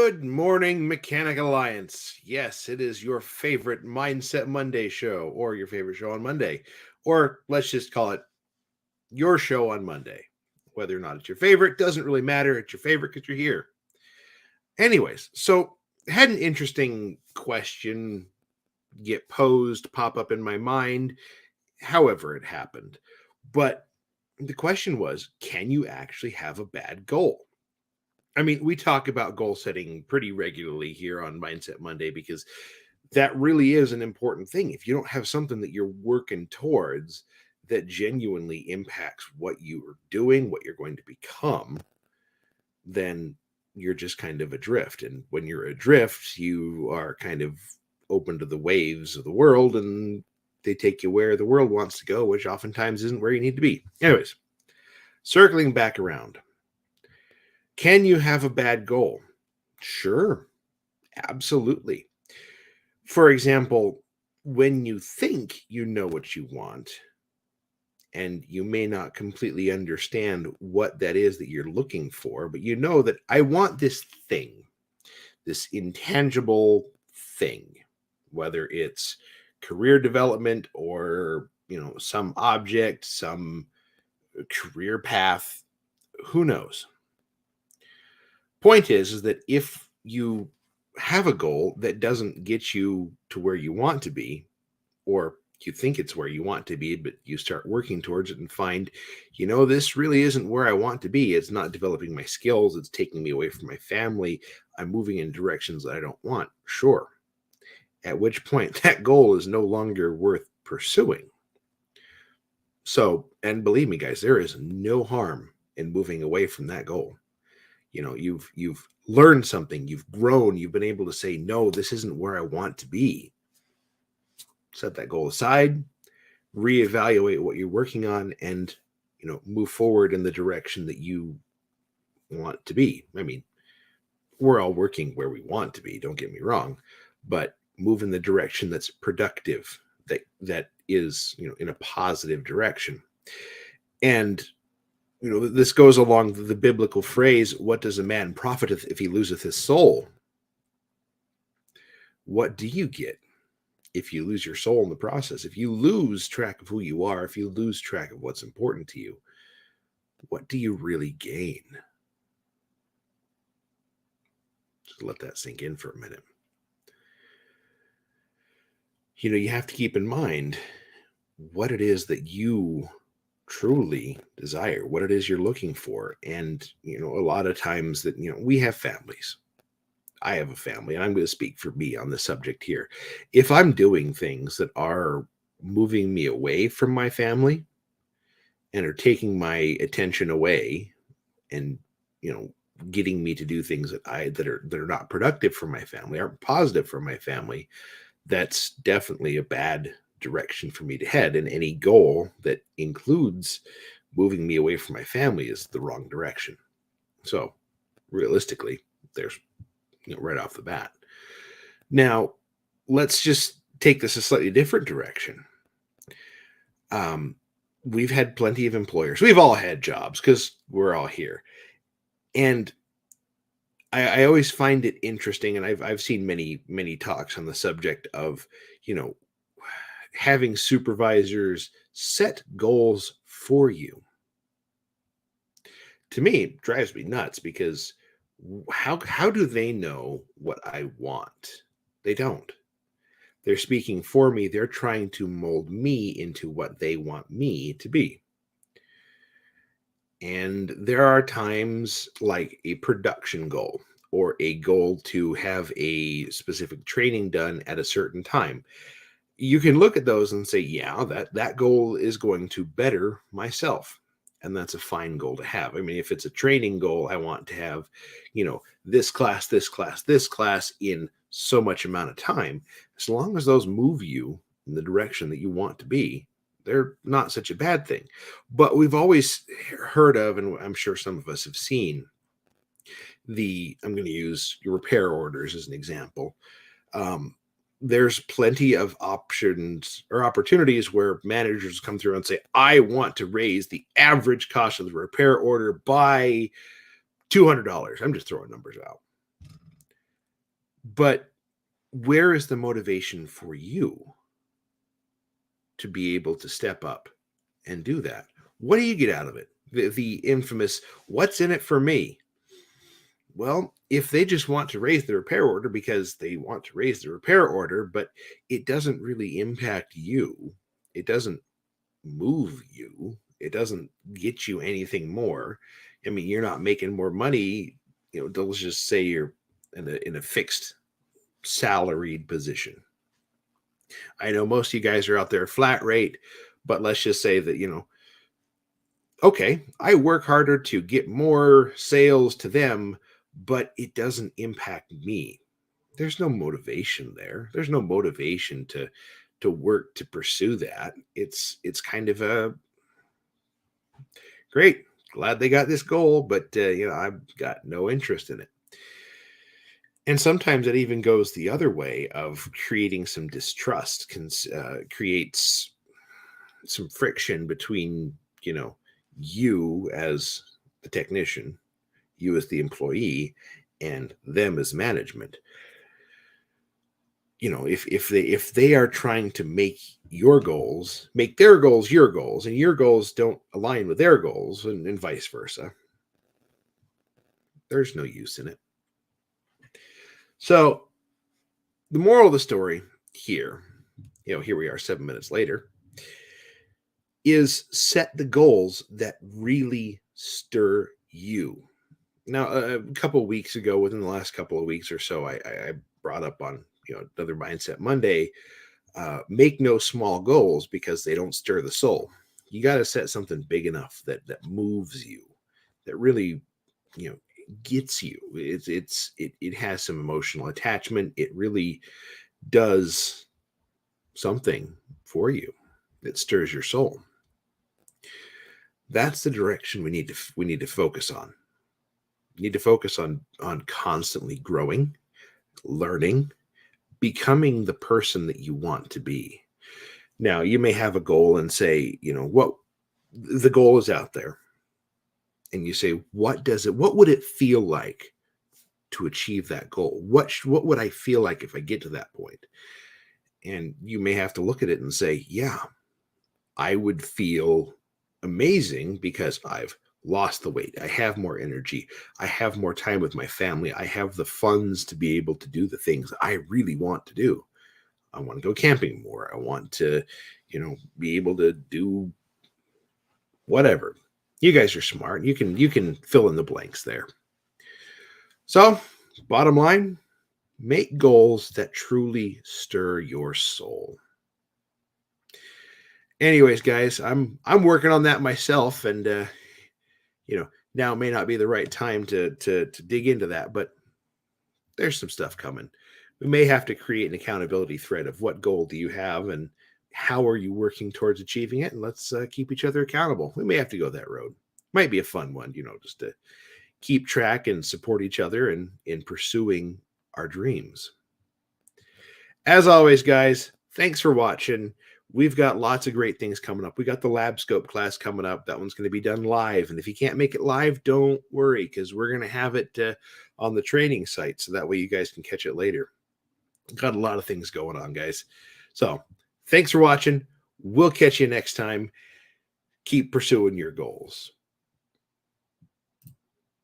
Good morning, Mechanic Alliance. Yes, it is your favorite Mindset Monday show, or your favorite show on Monday, or let's just call it your show on Monday. Whether or not it's your favorite doesn't really matter. It's your favorite because you're here. Anyways, so had an interesting question get posed, pop up in my mind, however it happened. But the question was, can you actually have a bad goal? I mean, we talk about goal setting pretty regularly here on Mindset Monday because that really is an important thing. If you don't have something that you're working towards that genuinely impacts what you are doing, what you're going to become, then you're just kind of adrift. And when you're adrift, you are kind of open to the waves of the world and they take you where the world wants to go, which oftentimes isn't where you need to be. Anyways, circling back around. Can you have a bad goal? Sure, absolutely. For example, when you think you know what you want, and you may not completely understand what that is that you're looking for, but you know that I want this thing, this intangible thing, whether it's career development or, some object, some career path, who knows? Point is that if you have a goal that doesn't get you to where you want to be, or you think it's where you want to be, but you start working towards it and find, this really isn't where I want to be. It's not developing my skills. It's taking me away from my family. I'm moving in directions that I don't want. Sure. At which point that goal is no longer worth pursuing. So, and believe me, guys, there is no harm in moving away from that goal. You've learned something, you've grown, you've been able to say, no, this isn't where I want to be. Set that goal aside, reevaluate what you're working on, and move forward in the direction that you want to be. I mean, we're all working where we want to be, don't get me wrong, but move in the direction that's productive, that is in a positive direction. And this goes along the biblical phrase, what does a man profiteth if he loseth his soul? What do you get if you lose your soul in the process? If you lose track of who you are, if you lose track of what's important to you, what do you really gain? Just let that sink in for a minute. You have to keep in mind what it is that you truly desire, what it is you're looking for. And, a lot of times that, we have families. I have a family, and I'm going to speak for me on the subject here. If I'm doing things that are moving me away from my family and are taking my attention away and, getting me to do things that are not productive for my family, aren't positive for my family, that's definitely a bad direction for me to head. And any goal that includes moving me away from my family is the wrong direction. So realistically, there's right off the bat. Now, let's just take this a slightly different direction. We've had plenty of employers. We've all had jobs because we're all here. And I always find it interesting, and I've seen many talks on the subject of, having supervisors set goals for you. To me, it drives me nuts because how do they know what I want? They don't. They're speaking for me. They're trying to mold me into what they want me to be. And there are times like a production goal or a goal to have a specific training done at a certain time. You can look at those and say, yeah, that goal is going to better myself. And that's a fine goal to have. I mean, if it's a training goal, I want to have, this class, this class, this class in so much amount of time. As long as those move you in the direction that you want to be, they're not such a bad thing. But we've always heard of, and I'm sure some of us have seen, I'm going to use your repair orders as an example. There's plenty of options or opportunities where managers come through and say, I want to raise the average cost of the repair order by $200. I'm just throwing numbers out. But where is the motivation for you to be able to step up and do that? What do you get out of it? The infamous, what's in it for me? Well, if they just want to raise the repair order because they want to raise the repair order, but it doesn't really impact you, it doesn't move you, it doesn't get you anything more. I mean, you're not making more money. They'll just say you're in a fixed salaried position. I know most of you guys are out there flat rate, but let's just say that, okay, I work harder to get more sales to them, but it doesn't impact me. There's no motivation there. There's no motivation to work to pursue that. It's kind of a great, glad they got this goal, but I've got no interest in it. And sometimes it even goes the other way of creating some distrust, creates some friction between you as the technician, you as the employee, and them as management. If they are trying to make their goals your goals, and your goals don't align with their goals, and vice versa, there's no use in it. So the moral of the story here, here we are 7 minutes later, is set the goals that really stir you. Now, a couple of weeks ago, within the last couple of weeks or so, I brought up on another Mindset Monday, make no small goals because they don't stir the soul. You got to set something big enough that moves you, that really gets you. It has some emotional attachment. It really does something for you that stirs your soul. That's the direction we need to focus on. You need to focus on constantly growing, learning, becoming the person that you want to be. Now, you may have a goal and say, what the goal is out there. And you say, what would it feel like to achieve that goal? What would I feel like if I get to that point? And you may have to look at it and say, yeah, I would feel amazing because I've lost the weight. I have more energy. I have more time with my family. I have the funds to be able to do the things I really want to do. I want to go camping more. I want to, be able to do whatever. You guys are smart. You can fill in the blanks there. So, bottom line, make goals that truly stir your soul. Anyways, guys, I'm working on that myself, and now may not be the right time to dig into that, but there's some stuff coming. We may have to create an accountability thread of what goal do you have and how are you working towards achieving it, and let's keep each other accountable. We may have to go that road. Might be a fun one, just to keep track and support each other in pursuing our dreams. As always, guys, thanks for watching. We've got lots of great things coming up. We got the lab scope class coming up. That one's going to be done live. And if you can't make it live, don't worry, because we're going to have it on the training site. So that way you guys can catch it later. Got a lot of things going on, guys. So thanks for watching. We'll catch you next time. Keep pursuing your goals.